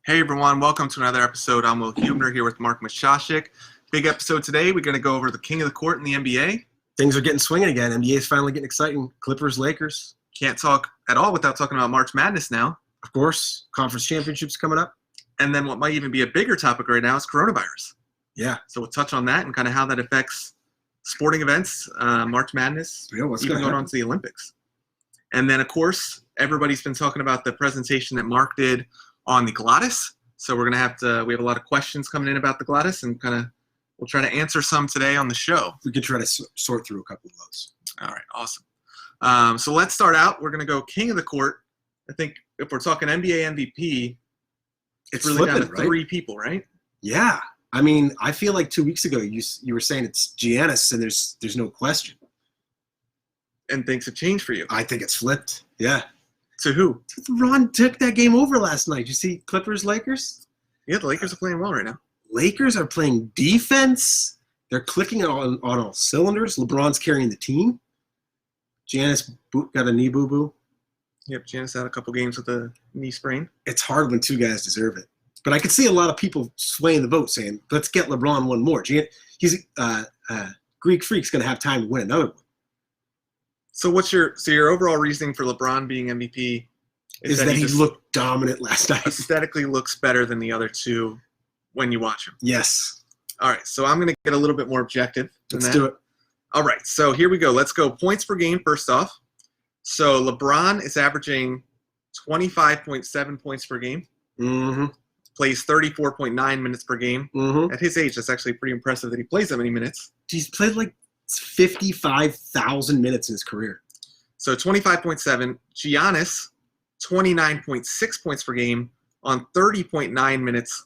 Hey everyone, welcome to another episode. I'm Will Hubner here with Mark Mashashik. Big episode today. We're going to go over the king of the court in the NBA. Things are getting swinging again. NBA is finally getting exciting. Clippers, Lakers. Can't talk at all without talking about March Madness now. Of course, conference championships coming up. And then what might even be a bigger topic right now is coronavirus. Yeah. So we'll touch on that and kind of how that affects sporting events, March Madness, even going on to the Olympics. And then, of course, everybody's been talking about the presentation that Mark did on the Glottis. So we have a lot of questions coming in about the Glottis, and we'll try to answer some today on the show. We could try to sort through a couple of those. All right, awesome. So let's start out. We're going to go king of the court. I think if we're talking NBA MVP, it's really flipping, down to three people, right? Yeah. I mean, I feel like 2 weeks ago you were saying it's Giannis, and there's no question. And things have changed for you. I think it's flipped. Yeah. To who? Ron took that game over last night. You see Clippers, Lakers? Yeah, the Lakers are playing well right now. Lakers are playing defense. They're clicking on all cylinders. LeBron's carrying the team. Giannis got a knee boo-boo. Yep, Giannis had a couple games with a knee sprain. It's hard when two guys deserve it. But I could see a lot of people swaying the vote saying, let's get LeBron one more. He's Greek Freak's going to have time to win another one. So what's your overall reasoning for LeBron being MVP? Is that he looked dominant last night. Aesthetically looks better than the other two when you watch him. Yes. All right, so I'm going to get a little bit more objective than Let's that. do it. All right, so here we go. Let's go points per game first off. So LeBron is averaging 25.7 points per game. Mm-hmm. Plays 34.9 minutes per game. Mm-hmm. At his age, that's actually pretty impressive that he plays that many minutes. He's played like 55,000 minutes in his career. So 25.7. Giannis, 29.6 points per game on 30.9 minutes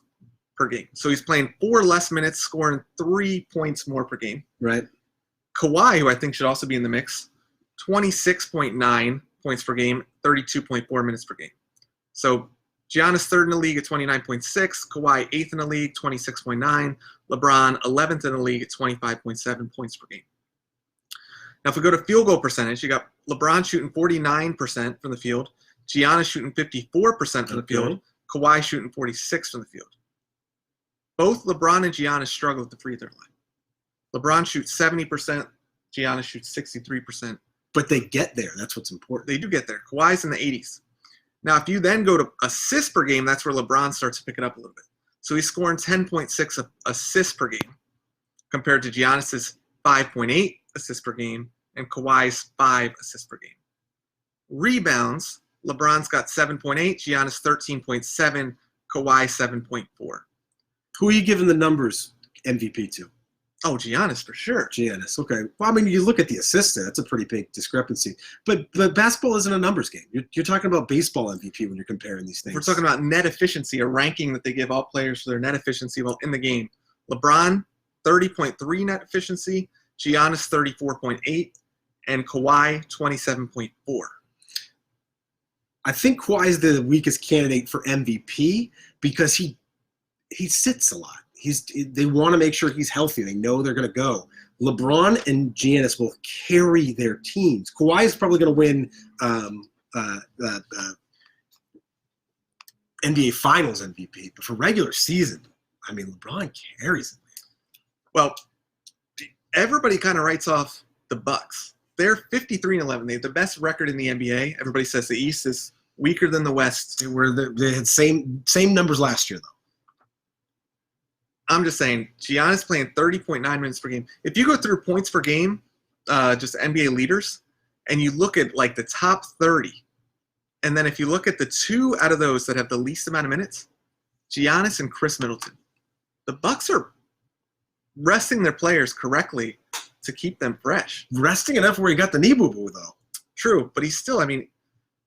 per game. So he's playing 4 less minutes, scoring 3 points more per game. Right. Kawhi, who I think should also be in the mix, 26.9 points per game, 32.4 minutes per game. So Giannis third in the league at 29.6, Kawhi eighth in the league, 26.9, LeBron 11th in the league at 25.7 points per game. Now, if we go to field goal percentage, you got LeBron shooting 49% from the field, Giannis shooting 54% from the field, Kawhi shooting 46% from the field. Both LeBron and Giannis struggle at the free throw line. LeBron shoots 70%, Giannis shoots 63%. But they get there. That's what's important. They do get there. Kawhi's in the 80s. Now, if you then go to assists per game, that's where LeBron starts to pick it up a little bit. So he's scoring 10.6 assists per game compared to Giannis's 5.8 assists per game and Kawhi's 5 assists per game. Rebounds, LeBron's got 7.8, Giannis 13.7, Kawhi 7.4. Who are you giving the numbers MVP to? Oh, Giannis for sure. Giannis, okay. Well, I mean, you look at the assists there, that's a pretty big discrepancy. But basketball isn't a numbers game. You're talking about baseball MVP when you're comparing these things. We're talking about net efficiency, a ranking that they give all players for their net efficiency while in the game. LeBron, 30.3 net efficiency, Giannis, 34.8, and Kawhi, 27.4. I think Kawhi is the weakest candidate for MVP because he sits a lot. They want to make sure he's healthy. They know they're going to go. LeBron and Giannis will carry their teams. Kawhi is probably going to win NBA Finals MVP, but for regular season, I mean, LeBron carries it. Well, everybody kind of writes off the Bucks. They're 53-11. They have the best record in the NBA. Everybody says the East is weaker than the West. They had same numbers last year, though. I'm just saying, Giannis playing 30.9 minutes per game. If you go through points per game, just NBA leaders, and you look at like the top 30, and then if you look at the 2 out of those that have the least amount of minutes, Giannis and Chris Middleton. The Bucks are resting their players correctly to keep them fresh. Resting enough where he got the knee boo-boo, though. True, but he's still, I mean,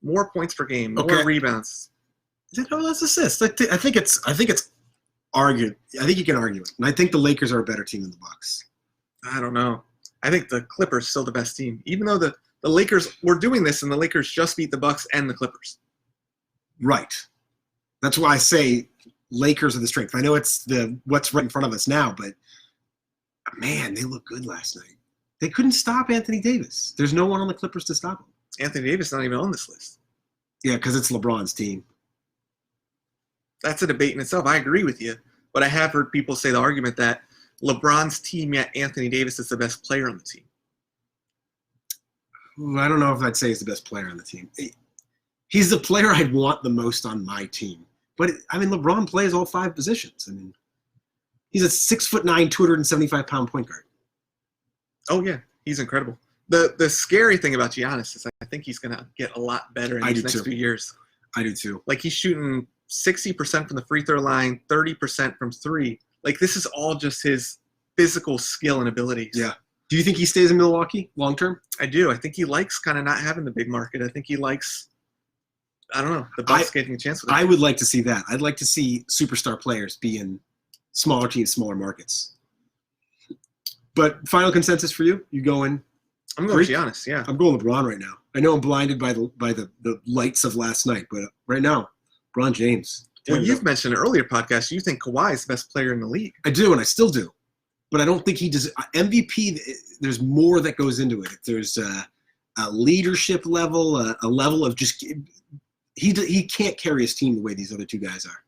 more points per game, more rebounds. No, that's assists. I think it's argued. I think you can argue it. And I think the Lakers are a better team than the Bucks. I don't know. I think the Clippers are still the best team. Even though the Lakers were doing this and the Lakers just beat the Bucks and the Clippers. Right. That's why I say Lakers are the strength. I know it's what's right in front of us now, but man, they look good last night. They couldn't stop Anthony Davis. There's no one on the Clippers to stop him. Anthony Davis not even on this list. Yeah, because it's LeBron's team. That's a debate in itself. I agree with you. But I have heard people say the argument that LeBron's team, yet Anthony Davis is the best player on the team. Ooh, I don't know if I'd say he's the best player on the team. He's the player I'd want the most on my team. But, LeBron plays all 5 positions. He's a 6'9", 275-pound point guard. Oh, yeah. He's incredible. The scary thing about Giannis is I think he's going to get a lot better in these next few years. I do, too. Like, he's shooting 60% from the free throw line, 30% from 3. Like, this is all just his physical skill and abilities. Yeah. Do you think he stays in Milwaukee long term? I do. I think he likes kind of not having the big market. I think he likes, I don't know, the Bucks getting a chance with him. I would like to see that. I'd like to see superstar players be in smaller teams, smaller markets. But final consensus for you? You going? I'm going with Giannis, yeah. I'm going LeBron right now. I know I'm blinded by the lights of last night, but right now, LeBron James. Well, you've mentioned in earlier podcasts, you think Kawhi is the best player in the league. I do, and I still do. But I don't think he does. MVP, there's more that goes into it. There's a leadership level, a level of just he can't carry his team the way these other 2 guys are.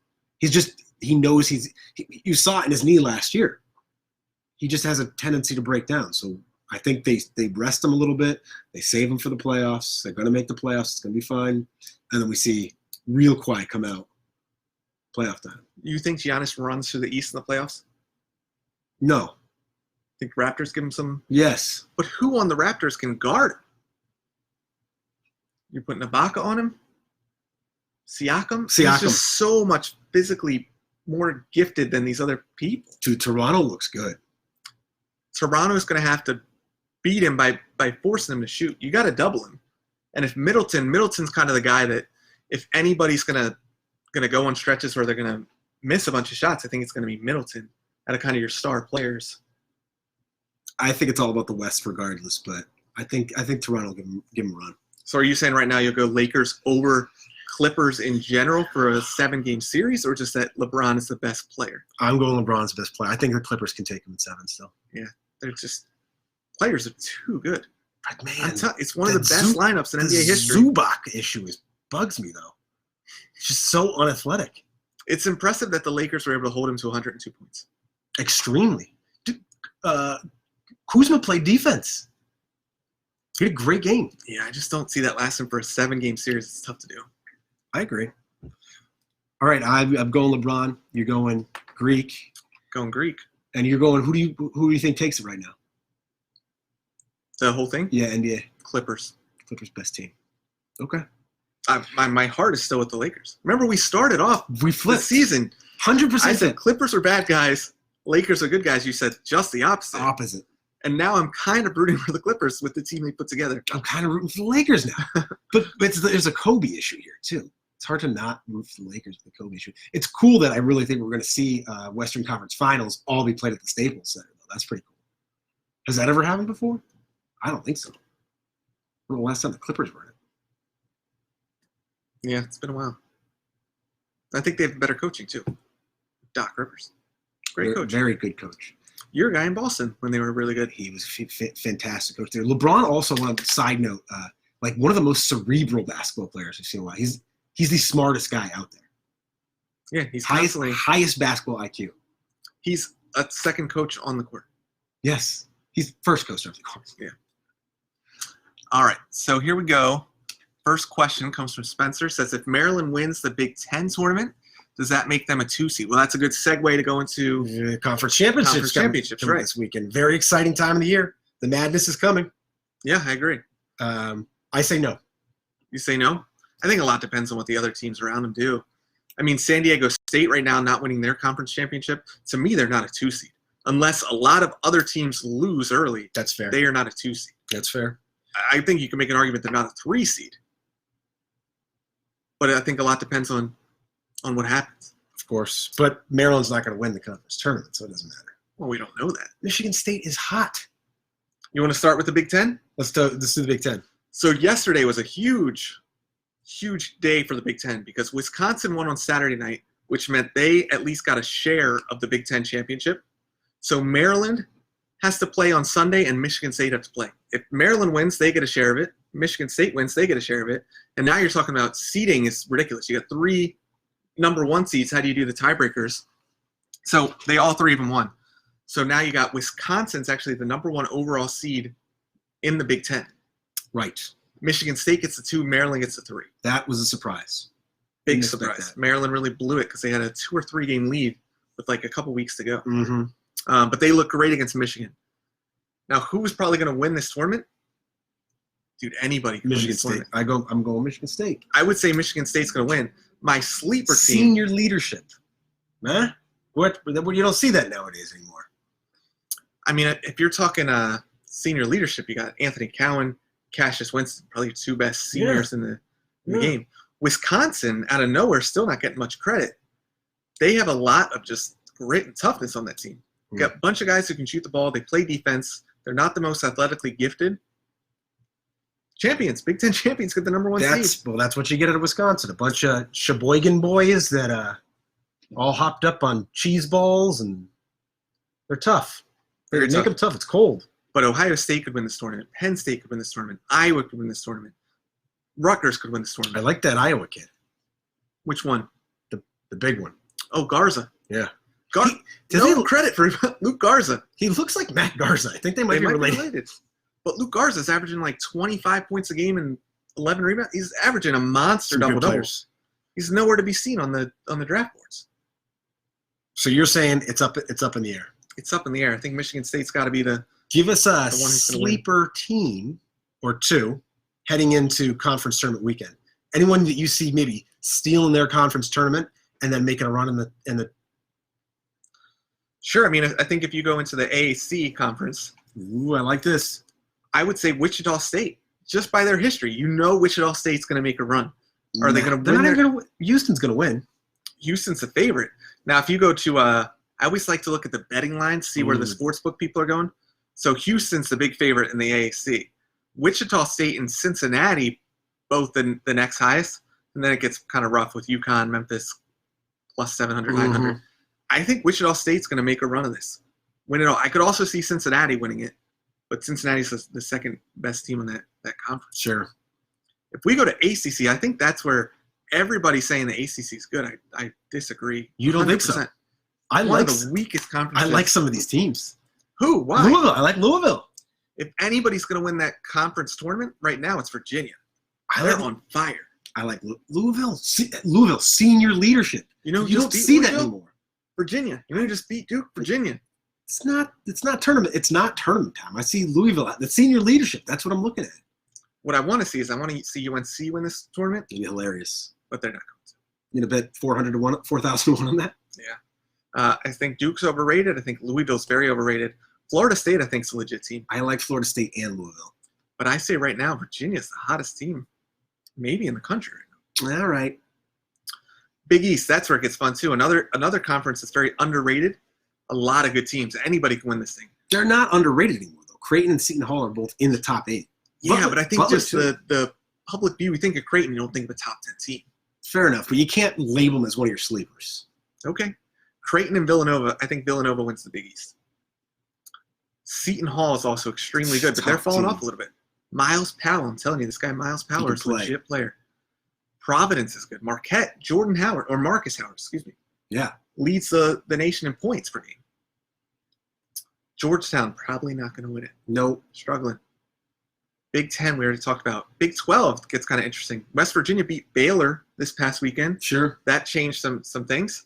He knows you saw it in his knee last year. He just has a tendency to break down. So I think they rest him a little bit. They save him for the playoffs. They're going to make the playoffs. It's going to be fine. And then we see real Kawhi come out playoff time. You think Giannis runs through the East in the playoffs? No. Think Raptors give him some? Yes. But who on the Raptors can guard him? You're putting Ibaka on him? Siakam? He's just so much physically more gifted than these other people. Dude, Toronto looks good. Toronto's going to have to beat him by forcing him to shoot. You got to double him. And if Middleton's kind of the guy that if anybody's going to go on stretches where they're going to miss a bunch of shots, I think it's going to be Middleton out of kind of your star players. I think it's all about the West regardless, but I think Toronto will give him a run. So are you saying right now you'll go Lakers over Clippers in general for a 7-game series, or just that LeBron is the best player? I'm going LeBron's the best player. I think the Clippers can take him in 7 still. Yeah, they're just players are too good. But man, it's one of the best lineups in NBA history. The Zubac issue bugs me though. It's just so unathletic. It's impressive that the Lakers were able to hold him to 102 points. Extremely. Dude, Kuzma played defense. He had a great game. Yeah, I just don't see that lasting for a 7-game series. It's tough to do. I agree. All right, I'm going LeBron. You're going Greek. Going Greek. And you're going, who do you think takes it right now? The whole thing? Yeah, NBA. Clippers. Clippers best team. Okay. My heart is still with the Lakers. Remember, we started off the season 100%. I said Clippers are bad guys. Lakers are good guys. You said just the opposite. And now I'm kind of rooting for the Clippers with the team they put together. I'm kind of rooting for the Lakers now. but there's a Kobe issue here, too. It's hard to not root for the Lakers with the Kobe issue. It's cool that I really think we're going to see Western Conference Finals all be played at the Staples Center, though. That's pretty cool. Has that ever happened before? I don't think so. When the last time the Clippers were in it? Yeah, it's been a while. I think they have better coaching, too. Doc Rivers. Great coach. Very good coach. Your guy in Boston when they were really good. He was a fantastic coach there. LeBron also, on a side note, like one of the most cerebral basketball players I've seen in a while. He's the smartest guy out there. Yeah, he's highest basketball IQ. He's a second coach on the court. Yes. He's first coach on the court. Yeah. All right, so here we go. First question comes from Spencer. Says, if Maryland wins the Big Ten tournament, does that make them a 2 seed? Well, that's a good segue to go into conference championships right this weekend. Very exciting time of the year. The madness is coming. Yeah, I agree. I say no. You say no? I think a lot depends on what the other teams around them do. I mean, San Diego State right now not winning their conference championship, to me, they're not a 2 seed. Unless a lot of other teams lose early. That's fair. They are not a 2 seed. That's fair. I think you can make an argument they're not a 3 seed. But I think a lot depends on what happens. Of course. But Maryland's not going to win the conference tournament, so it doesn't matter. Well, we don't know that. Michigan State is hot. You want to start with the Big Ten? Let's do the Big Ten. So yesterday was a huge day for the Big Ten because Wisconsin won on Saturday night, which meant they at least got a share of the Big Ten championship. So Maryland has to play on Sunday and Michigan State have to play. If Maryland wins, they get a share of it. Michigan State wins, they get a share of it. And now you're talking about seeding is ridiculous. You got 3 number 1 seeds, how do you do the tiebreakers? So they all 3 of them won. So now you got Wisconsin's actually the number 1 overall seed in the Big Ten. Right. Michigan State gets the 2, Maryland gets the 3. That was a surprise. Big Didn't expect surprise. that. Maryland really blew it because they had a 2 or 3 game lead with like a couple weeks to go. Mm-hmm. But they look great against Michigan. Now, who was probably going to win this tournament? Dude, anybody can win Michigan this State. tournament. I'm going Michigan State. I would say Michigan State's going to win. My sleeper team. Senior leadership. Huh? What? You don't see that nowadays anymore. I mean, if you're talking senior leadership, you got Anthony Cowan, Cassius Winston, probably your 2 best seniors in the game. Wisconsin, out of nowhere, still not getting much credit. They have a lot of just grit and toughness on that team. You got a bunch of guys who can shoot the ball. They play defense. They're not the most athletically gifted. Champions, Big Ten champions, get the number 1 seed. Well, that's what you get out of Wisconsin. A bunch of Sheboygan boys that all hopped up on cheese balls, and they're tough. They make them tough. It's cold. But Ohio State could win this tournament. Penn State could win this tournament. Iowa could win this tournament. Rutgers could win this I tournament. like that Iowa kid. Which one? The big one. Oh, Garza. Yeah. No credit for Luke Garza. He looks like Matt Garza. I think they might be related. But Luke Garza's averaging like 25 points a game and 11 rebounds. He's averaging a monster double-doubles. He's nowhere to be seen on the draft boards. So you're saying it's up in the air. It's up in the air. I think Michigan State's got to be the Give us a one who's gonna win. sleeper team or 2 heading into conference tournament weekend. Anyone that you see maybe stealing their conference tournament and then making a run in the Sure. I mean, I think if you go into the AAC conference, Ooh, I like this. I would say Wichita State. Just by their history, you know Wichita State's going to make a run. Are they going to win? They're not going to win. Houston's going to win. Houston's the favorite. Now, if you go to I always like to look at the betting lines, see where the sportsbook people are going. So Houston's the big favorite in the AAC. Wichita State and Cincinnati, both the next highest. And then it gets kind of rough with UConn, Memphis, plus 700, 900. I think Wichita State's going to make a run of this. Win it all. I could also see Cincinnati winning it. But Cincinnati's the second best team in that conference. Sure. If we go to ACC, I think that's where everybody's saying the ACC is good. I disagree. You don't think so? 100%. I One like of the weakest conferences. I like some of these teams. Who? Why? Louisville. I like Louisville. If anybody's going to win that conference tournament right now, it's Virginia. I They're like on fire. I like Louisville. Louisville senior leadership. You know, You don't see that anymore. Virginia. You know, who just beat Duke. Virginia. It's not tournament. It's not tournament time. I see Louisville. The senior leadership. That's what I'm looking at. What I want to see is I want to see UNC win this tournament, It'd be hilarious. but they're not going to. You know, bet 400 to 1, 4,000 to 1 on that. Yeah. I think Duke's overrated. I think Louisville's very overrated. Florida State, I think, is a legit team. I like Florida State and Louisville. But I say right now, Virginia's the hottest team, maybe in the country right now. All right. Big East, that's where it gets fun too. Another conference that's very underrated. A lot of good teams. Anybody can win this thing. They're not underrated anymore, though. Creighton and Seton Hall are both in the top 8. Yeah, but I think Butler just too. the public view, we think of Creighton, you don't think of a top 10 team. Fair enough, but you can't label them as one of your sleepers. Okay. Creighton and Villanova, I think Villanova wins the Big East. Seton Hall is also extremely good, but they're Top falling team. off a little bit. Miles Powell, I'm telling you, this guy Miles Powell can is a play. legit player. Providence is good. Marquette, Jordan Howard, or Marcus Howard, excuse me, Yeah. leads the nation in points per game. Georgetown, probably not going to win it. No. Struggling. Big 10, we already talked about. Big 12 gets kind of interesting. West Virginia beat Baylor this past weekend. Sure. That changed some things.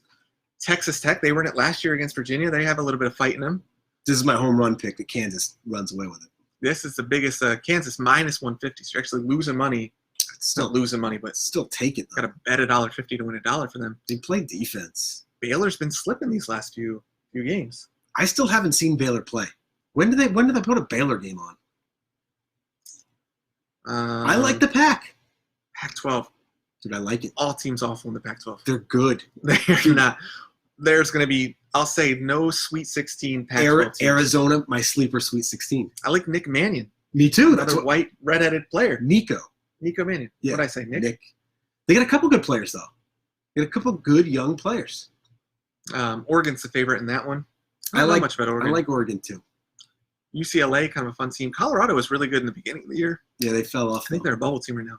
Texas Tech, they were in it last year against Virginia. They have a little bit of fight in them. This is my home run pick that Kansas runs away with it. This is the biggest. Kansas minus 150. So you're actually losing money. Still Not losing money, but Still take it, though. got to bet $1.50 to win $1 for them. They play defense. Baylor's been slipping these last few games. I still haven't seen Baylor play. When did they put a Baylor game on? I like the Pac. Pac-12. Dude, I like it. All teams awful in the Pac-12. They're good. They're not. There's going to be, I'll say, no Sweet 16 Pac-12 teams. Arizona, my sleeper Sweet 16. I like Nick Mannion. Me too. That's Another what white, red-headed player. Nico. Nico Mannion. Yeah. What'd I say, Nick? They got a couple good players, though. They got a couple good young players. Oregon's the favorite in that one. I I don't know like- much about I Oregon. like Oregon, too. UCLA, kind of a fun team. Colorado was really good in the beginning of the year. Yeah, they fell off. I think they're a bubble team right now.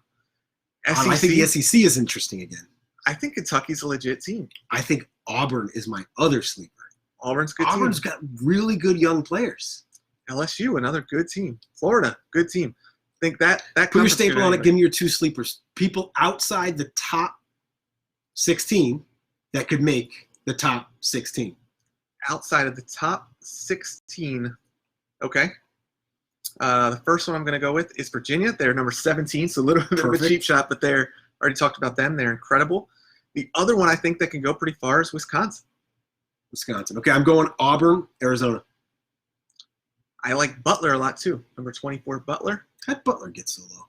I think the SEC is interesting again. I think Kentucky's a legit team. I think Auburn is my other sleeper. Auburn's a good Auburn's team. got really good young players. LSU, another good team. Florida, good team. I think that Put your conference staple should on it. anyway. Give me your two sleepers. People outside the top 16 that could make the top 16. Outside of the top 16. Okay. The first one I'm going to go with is Virginia. They're number 17, so a little bit of a Perfect. cheap shot, but they're already talked about them. They're incredible. The other one I think that can go pretty far is Wisconsin. Wisconsin. Okay, I'm going Auburn, Arizona. I like Butler a lot too. Number 24, Butler. How'd Butler get so low?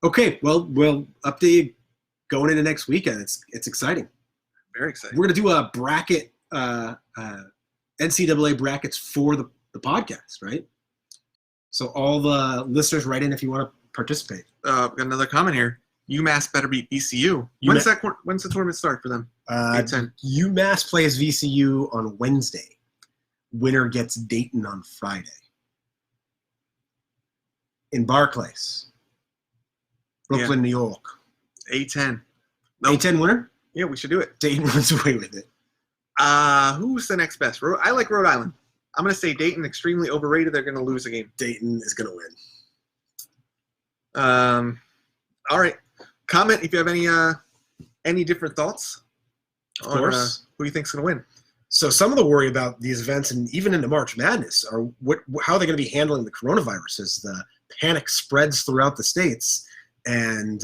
Okay, well, update going into next weekend. It's exciting. Very exciting. We're gonna do a bracket, NCAA brackets for the podcast, right? So all the listeners write in if you want to participate. Got another comment here. UMass better beat VCU. When's the tournament start for them? 8-10. UMass plays VCU on Wednesday. Winner gets Dayton on Friday. In Barclays, Brooklyn, New York. 8-10. Nope. A10 winner? Yeah, we should do it. Dayton runs away with it. Who's the next best? I like Rhode Island. I'm going to say Dayton, extremely overrated. They're going to lose a game. Dayton is going to win. All right. Comment if you have any different thoughts Of course. who you think's going to win. So some of the worry about these events and even into March Madness are how are they going to be handling the coronavirus as the panic spreads throughout the states and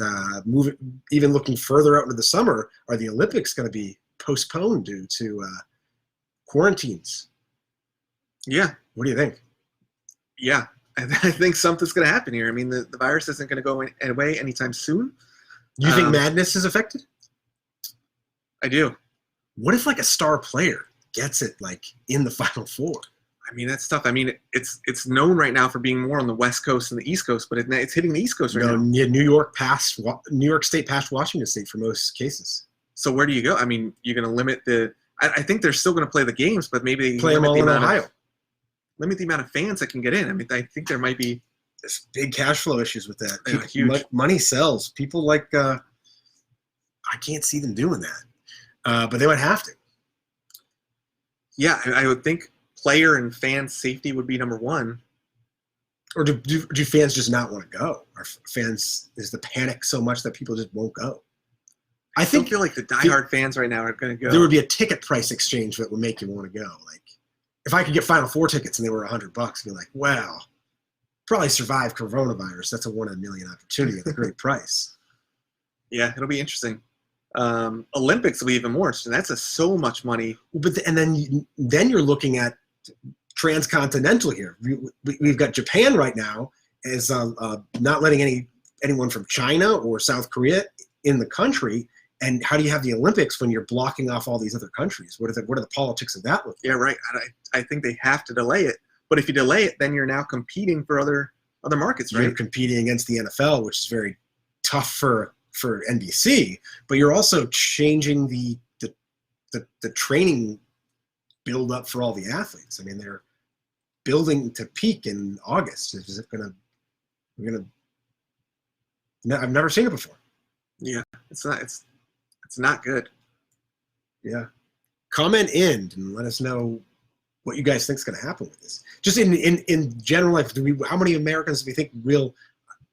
even looking further out into the summer, are the Olympics going to be postponed due to quarantines? Yeah. What do you think? Yeah. I think something's going to happen here. I mean, the virus isn't going to go away anytime soon. Do you think Madness is affected? I do. What if like a star player gets it like in the Final Four? I mean, that's tough. I mean, it's known right now for being more on the West Coast than the East Coast, but it's hitting the East Coast right now. Yeah, New York State passed Washington State for most cases. So where do you go? I mean, you're going to limit I think they're still going to play the games, but maybe they Play them all in Ohio. Limit the amount of fans that can get in. I mean, I think there might be There's big cash flow issues with that. Yeah, huge. Money sells. People like I can't see them doing that, but they would have to. Yeah, I would think player and fan safety would be number one. Or do fans just not want to go? Are fans, is the panic so much that people just won't go? I I think feel like the diehard fans right now are going to go. there would be a ticket price exchange that would make you want to go. Like if I could get Final Four tickets and they were $100, I'd be like, wow, probably survive coronavirus. That's a 1 in a million opportunity at a great price. Yeah, it'll be interesting. Olympics will be even more interesting. That's so much money. But then you're looking at transcontinental here. We've got Japan right now as not letting anyone from China or South Korea in the country. And how do you have the Olympics when you're blocking off all these other countries? What are the politics of that look like? Yeah, right. I think they have to delay it. But if you delay it, then you're now competing for other markets, right? You're competing against the NFL, which is very tough for NBC. But you're also changing the training build up for all the athletes. I mean, they're building to peak in August. Is it gonna? I've never seen it before. Yeah, it's not good. Yeah. Comment in and let us know what you guys think is going to happen with this. Just in general life, how many Americans do we think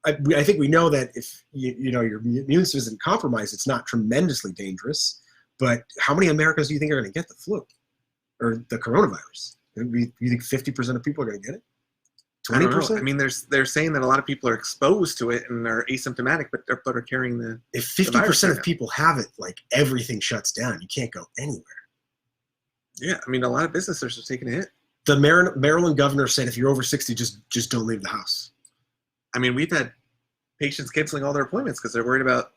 I think we know that if your immune system isn't compromised, it's not tremendously dangerous. But how many Americans do you think are going to get the flu or the coronavirus? You think 50% of people are going to get it? 20%? I mean, they're saying that a lot of people are exposed to it and are asymptomatic, but are carrying the. If 50% of people have it, like everything shuts down. You can't go anywhere. Yeah, I mean, a lot of businesses are taking a hit. The Maryland governor said if you're over 60, just don't leave the house. I mean, we've had patients canceling all their appointments because they're worried about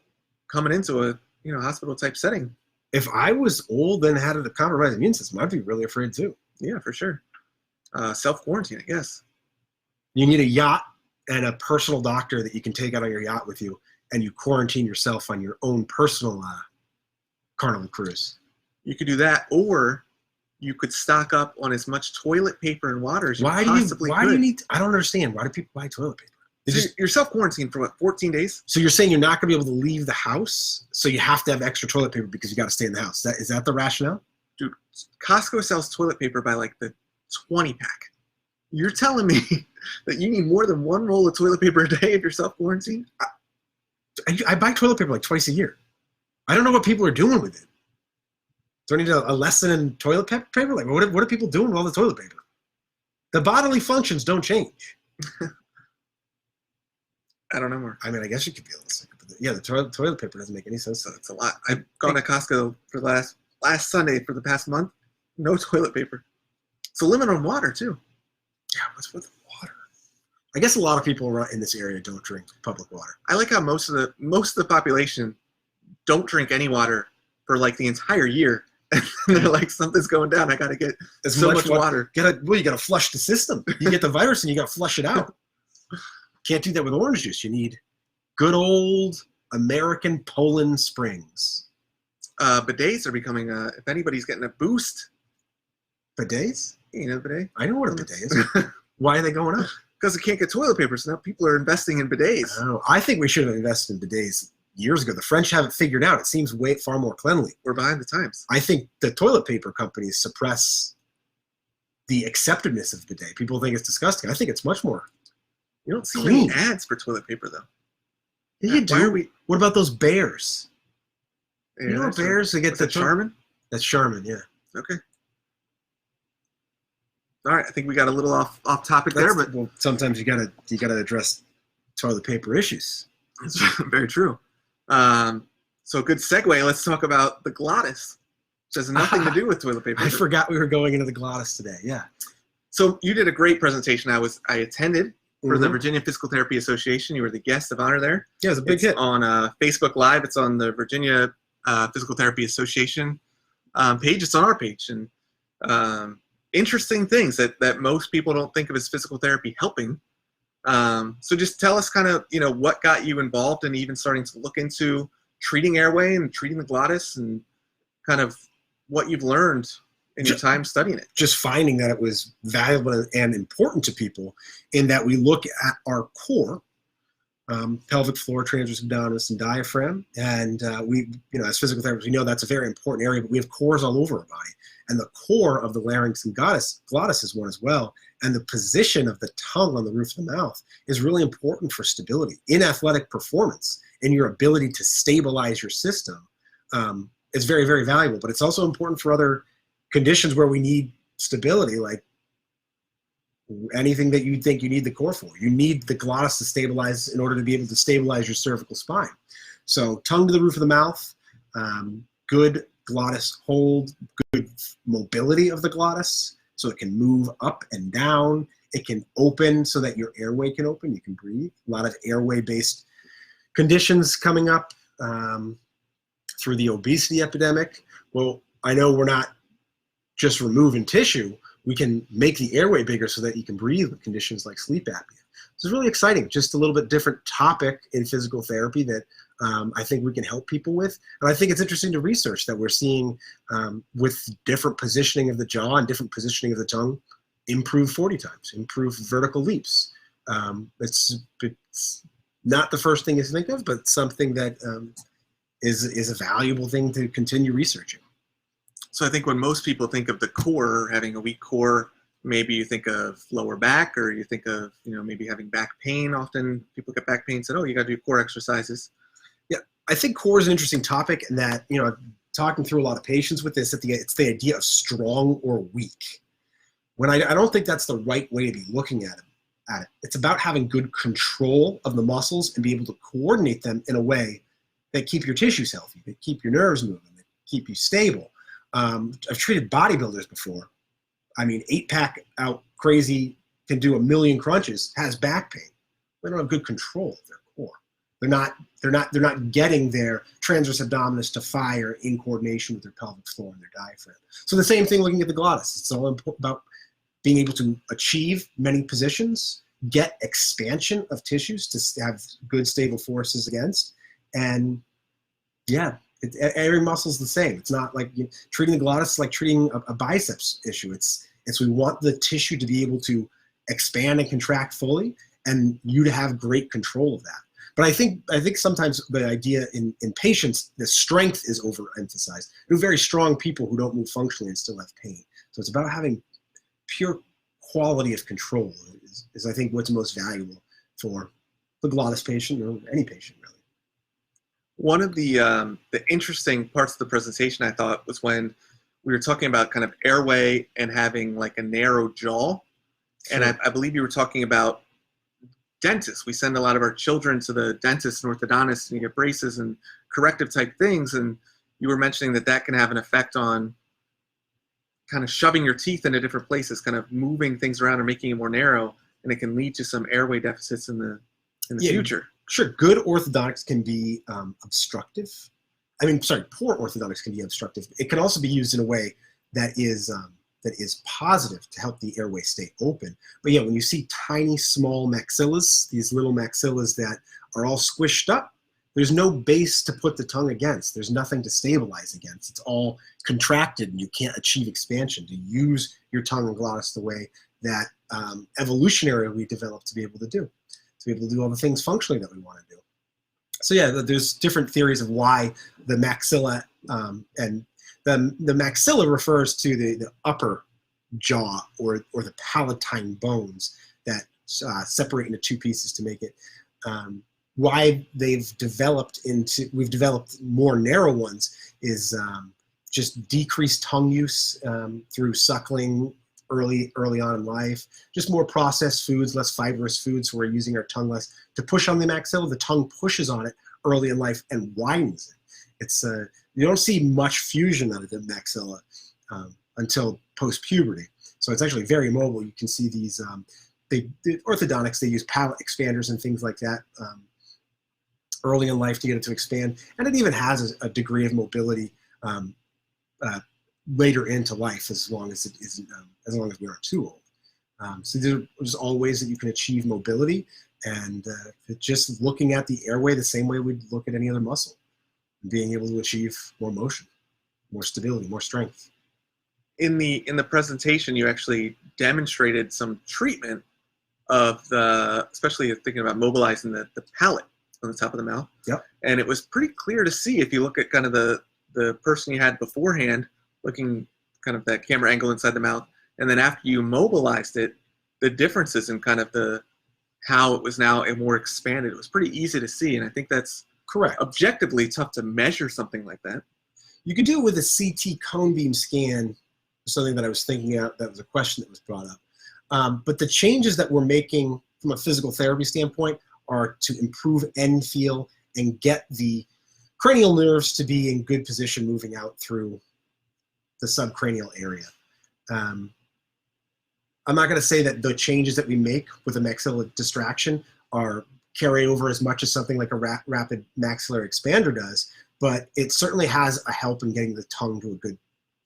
coming into a hospital type setting. If I was old and had a compromised immune system, I'd be really afraid too. Yeah, for sure. Self-quarantine, I guess. You need a yacht and a personal doctor that you can take out on your yacht with you, and you quarantine yourself on your own personal Carnival cruise. You could do that, or you could stock up on as much toilet paper and water as you possibly could. Why do you need? I don't understand. Why do people buy toilet paper? You're self-quarantined for what, 14 days? So you're saying you're not going to be able to leave the house, so you have to have extra toilet paper because you got to stay in the house. Is that the rationale? Dude, Costco sells toilet paper by like the 20 pack. You're telling me that you need more than one roll of toilet paper a day if you're self-quarantined? I buy toilet paper like twice a year. I don't know what people are doing with it. Do I need a lesson in toilet paper? Like, what are people doing with all the toilet paper? The bodily functions don't change. I don't know more. I mean, I guess you could be a little sick, but yeah, the toilet paper doesn't make any sense. So it's a lot. I've gone to Costco for the last Sunday for the past month. No toilet paper. So limit on water too. Yeah, what's with water? I guess a lot of people in this area don't drink public water. I like how most of the population don't drink any water for like the entire year. And they're like, something's going down. I got to get so much water. You got to flush the system. You get the virus and you got to flush it out. Can't do that with orange juice. You need good old American Poland Springs. Bidets are becoming, if anybody's getting a boost. Bidets? You know bidet? I know what a bidet is. Why are they going up? Because they can't get toilet paper, so now people are investing in bidets. Oh, I think we should have invested in bidets years ago. The French have it figured out. It seems far more cleanly. We're behind the times. I think the toilet paper companies suppress the acceptedness of bidet. People think it's disgusting. I think it's much more. You don't see clean. any ads for toilet paper, though. Yeah, you do. What about those bears? Yeah, you know bears that get the Charmin? That's Charmin, yeah. Okay. All right, I think we got a little off topic there, but well, sometimes you gotta address toilet paper issues. That's very true. So a good segue. Let's talk about the glottis, which has nothing to do with toilet paper. I forgot we were going into the glottis today. Yeah. So you did a great presentation. I attended for the Virginia Physical Therapy Association. You were the guest of honor there. Yeah, it was a big hit. On Facebook Live. It's on the Virginia Physical Therapy Association page. It's on our page. And interesting things that most people don't think of as physical therapy helping. So just tell us kind of, what got you involved in even starting to look into treating airway and treating the glottis and kind of what you've learned in your time studying it. Just finding that it was valuable and important to people in that we look at our core, pelvic floor, transverse abdominis, and diaphragm. And we, as physical therapists, we know that's a very important area, but we have cores all over our body. And the core of the larynx and glottis is one as well. And the position of the tongue on the roof of the mouth is really important for stability. In athletic performance, in your ability to stabilize your system, it's very, very valuable. But it's also important for other conditions where we need stability, like anything that you think you need the core for. You need the glottis to stabilize in order to be able to stabilize your cervical spine. So tongue to the roof of the mouth, good glottis hold, good mobility of the glottis so it can move up and down. It can open so that your airway can open. You can breathe. A lot of airway-based conditions coming up through the obesity epidemic. Well, I know we're not just removing tissue. We can make the airway bigger so that you can breathe with conditions like sleep apnea. This is really exciting. Just a little bit different topic in physical therapy that I think we can help people with. And I think it's interesting to research that we're seeing with different positioning of the jaw and different positioning of the tongue, improve 40 times, improve vertical leaps. It's not the first thing you think of, but something that is a valuable thing to continue researching. So I think when most people think of the core, having a weak core, maybe you think of lower back, or you think of, maybe having back pain. Often people get back pain and said, oh, you got to do core exercises. Yeah, I think core is an interesting topic, and that, talking through a lot of patients with this, it's the idea of strong or weak. When I don't think that's the right way to be looking at it. It's about having good control of the muscles and be able to coordinate them in a way that keep your tissues healthy, that keep your nerves moving, that keep you stable. I've treated bodybuilders before. 8-pack out crazy, can do 1 million crunches, has back pain. They don't have good control of their core. They're not getting their transverse abdominis to fire in coordination with their pelvic floor and their diaphragm. So the same thing looking at the glottis. It's all about being able to achieve many positions, get expansion of tissues to have good stable forces against, and every muscle is the same. It's not like treating the glottis is like treating a biceps issue. It's we want the tissue to be able to expand and contract fully, and you to have great control of that. But I think sometimes the idea in patients, the strength is overemphasized. There are very strong people who don't move functionally and still have pain. So it's about having pure quality of control is I think what's most valuable for the glottis patient or any patient really. One of the interesting parts of the presentation I thought was when we were talking about kind of airway and having like a narrow jaw. Sure. And I believe you were talking about dentists. We send a lot of our children to the dentist and orthodontist and you get braces and corrective type things. And you were mentioning that can have an effect on kind of shoving your teeth into different places, kind of moving things around or making it more narrow. And it can lead to some airway deficits in the future. Sure. Good orthodontics can be obstructive. Poor orthodontics can be obstructive. It can also be used in a way that is positive to help the airway stay open. But yeah, when you see tiny, small maxillas, these little maxillas that are all squished up, there's no base to put the tongue against. There's nothing to stabilize against. It's all contracted and you can't achieve expansion to use your tongue and glottis the way that evolutionarily we developed to be able to do. To be able to do all the things functionally that we want to do. So yeah, there's different theories of why the maxilla and the maxilla refers to the upper jaw or the palatine bones that separate into two pieces to make it. Why we've developed more narrow ones is just decreased tongue use through suckling early on in life, just more processed foods, less fibrous foods, so we're using our tongue less to push on the maxilla. The tongue pushes on it early in life and widens it. It's you don't see much fusion out of the maxilla until post-puberty, so it's actually very mobile. You can see these the orthodontics, they use palate expanders and things like that early in life to get it to expand, and it even has a degree of mobility later into life, as long as it isn't, as long as we aren't too old. So there's all ways that you can achieve mobility, and just looking at the airway the same way we'd look at any other muscle, being able to achieve more motion, more stability, more strength. In the presentation, you actually demonstrated some treatment of especially thinking about mobilizing the palate on the top of the mouth. Yep. And it was pretty clear to see if you look at kind of the person you had beforehand, looking kind of that camera angle inside the mouth, and then after you mobilized it, the differences in kind of how it was now more expanded. It was pretty easy to see, and I think that's correct. Objectively tough to measure something like that. You could do it with a CT cone beam scan, something that I was thinking out, that was a question that was brought up. But the changes that we're making from a physical therapy standpoint are to improve end feel and get the cranial nerves to be in good position moving out through the subcranial area. I'm not going to say that the changes that we make with a maxilla distraction are carry over as much as something like a rapid maxillary expander does, but it certainly has a help in getting the tongue to a good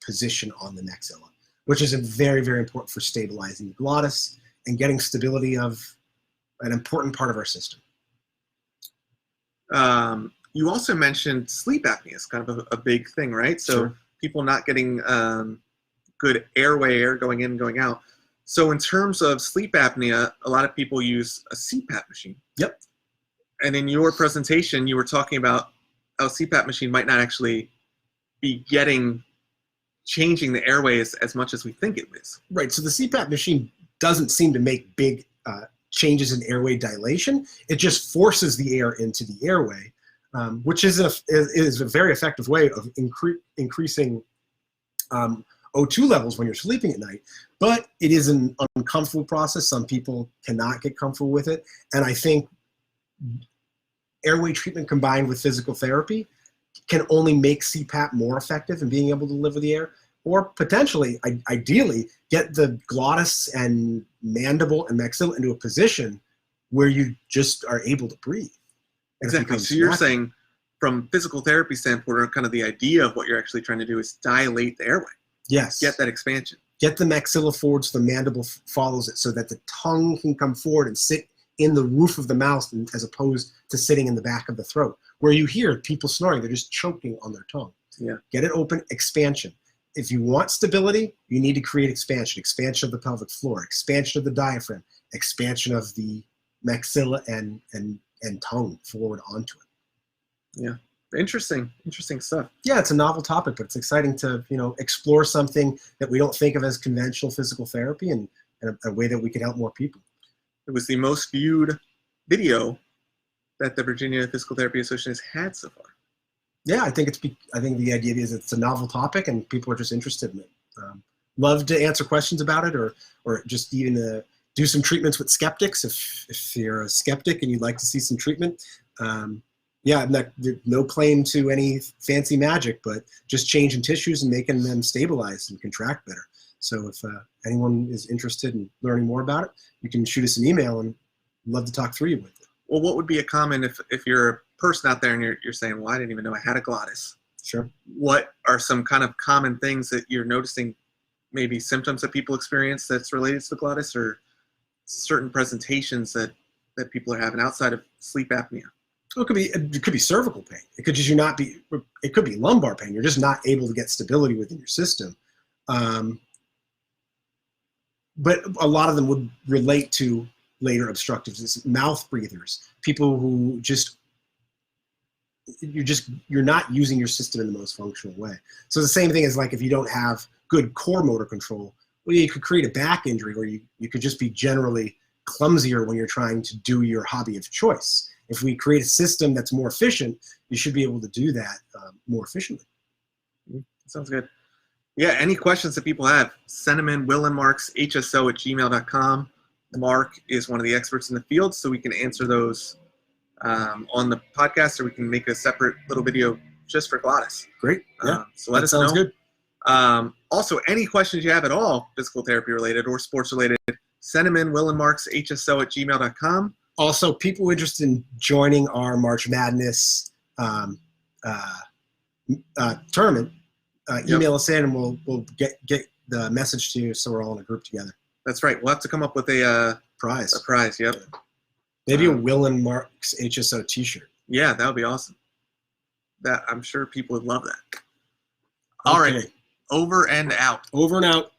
position on the maxilla, which is very, very important for stabilizing the glottis and getting stability of an important part of our system. You also mentioned sleep apnea is kind of a big thing, right? So sure. People not getting good airway, air going in and going out. So in terms of sleep apnea, a lot of people use a CPAP machine. Yep. And in your presentation, you were talking about how a CPAP machine might not actually be changing the airway as much as we think it is. Right. So the CPAP machine doesn't seem to make big changes in airway dilation. It just forces the air into the airway, which is a very effective way of increasing O2 levels when you're sleeping at night. But it is an uncomfortable process. Some people cannot get comfortable with it. And I think airway treatment combined with physical therapy can only make CPAP more effective in being able to deliver the air, or potentially, ideally, get the glottis and mandible and maxilla into a position where you just are able to breathe. Exactly. So you're saying from physical therapy standpoint, or kind of the idea of what you're actually trying to do is dilate the airway. Yes. Get that expansion. Get the maxilla forward so the mandible follows it, so that the tongue can come forward and sit in the roof of the mouth as opposed to sitting in the back of the throat. Where you hear people snoring, they're just choking on their tongue. Yeah. Get it open, expansion. If you want stability, you need to create expansion of the pelvic floor, expansion of the diaphragm, expansion of the maxilla and tongue forward onto it. Yeah. Interesting stuff. Yeah, it's a novel topic, but it's exciting to, explore something that we don't think of as conventional physical therapy and a way that we can help more people. It was the most viewed video that the Virginia Physical Therapy Association has had so far. Yeah, I think the idea is it's a novel topic and people are just interested in it. Love to answer questions about it or just even do some treatments with skeptics if you're a skeptic and you'd like to see some treatment. Yeah, no claim to any fancy magic, but just changing tissues and making them stabilize and contract better. So if anyone is interested in learning more about it, you can shoot us an email and love to talk through you with it. Well, what would be a common, if you're a person out there and you're saying, well, I didn't even know I had a glottis. Sure. What are some kind of common things that you're noticing, maybe symptoms that people experience that's related to the glottis or certain presentations that people are having outside of sleep apnea? Well, it could be cervical pain. It could it could be lumbar pain. You're just not able to get stability within your system. But a lot of them would relate to later obstructive disease, mouth breathers, people who you're not using your system in the most functional way. So the same thing is like if you don't have good core motor control, well, you could create a back injury, or you could just be generally clumsier when you're trying to do your hobby of choice. If we create a system that's more efficient, you should be able to do that more efficiently. Sounds good. Yeah, any questions that people have, send them in, willandmarkshso@gmail.com. Mark is one of the experts in the field, so we can answer those on the podcast, or we can make a separate little video just for glottis. Great. Yeah. So let us know. Sounds good. Also, any questions you have at all, physical therapy related or sports related, send them in, willandmarkshso@gmail.com. Also, people interested in joining our March Madness tournament, email us in and we'll get the message to you so we're all in a group together. That's right. We'll have to come up with a prize. Yep. Maybe a Will and Mark's HSO t-shirt. Yeah, that would be awesome. I'm sure people would love that. All right. Over and out. Over and out.